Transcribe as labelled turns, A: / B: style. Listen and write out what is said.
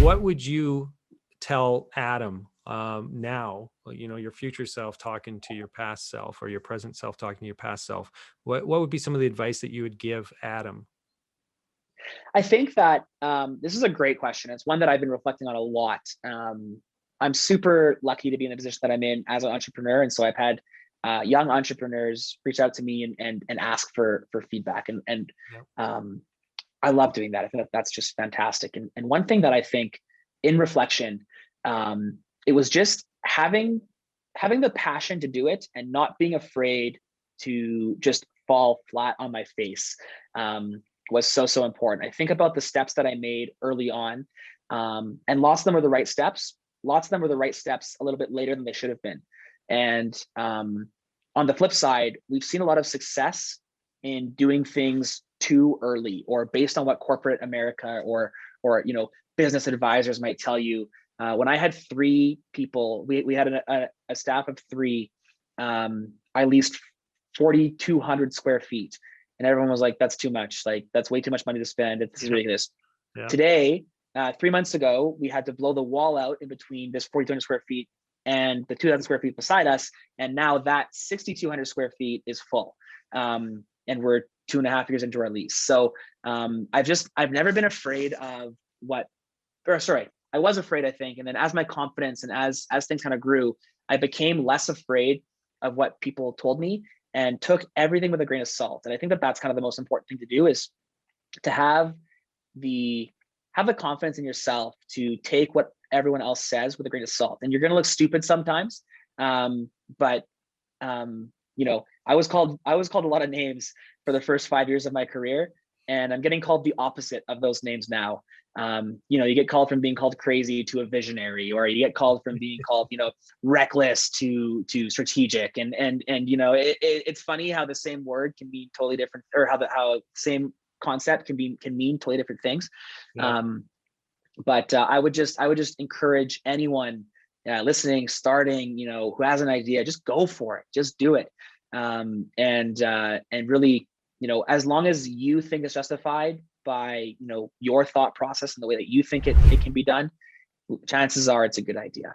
A: what would you tell Adam now, your future self talking to your past self, or your present self talking to your past self? What would be some of the advice that you would give Adam?
B: I think that this is a great question. It's one that I've been reflecting on a lot. I'm super lucky to be in the position that I'm in as an entrepreneur, and so I've had young entrepreneurs reach out to me and ask for feedback, and I love doing that. I think that's just fantastic. And one thing that I think, in reflection, it was just having the passion to do it and not being afraid to just fall flat on my face. Was so important. I think about the steps that I made early on, and lots of them were the right steps. Lots of them were the right steps a little bit later than they should have been. And on the flip side, we've seen a lot of success in doing things too early, or based on what corporate America or business advisors might tell you. When I had 3 people, we had a staff of 3. I leased 4,200 square feet. And everyone was like, that's too much. Like, that's way too much money to spend. This is ridiculous. Yeah. Today, 3 months ago, we had to blow the wall out in between this 4,200 square feet and the 2,000 square feet beside us. And now that 6,200 square feet is full. And we're 2.5 years into our lease. So I've never been afraid of I was afraid, I think. And then as my confidence and as things kind of grew, I became less afraid of what people told me, and took everything with a grain of salt. And I think that that's kind of the most important thing to do, is to have the confidence in yourself to take what everyone else says with a grain of salt. And you're going to look stupid sometimes. But I was called a lot of names for the first 5 years of my career, and I'm getting called the opposite of those names now. You get called from being called crazy to a visionary, or you get called from being called, reckless to strategic. And it's funny how the same word can mean totally different, or how the same concept can mean totally different things. Yeah. But I would just encourage anyone listening, starting, who has an idea, just go for it, just do it. And really, as long as you think it's justified by your thought process and the way that you think it can be done, chances are it's a good idea.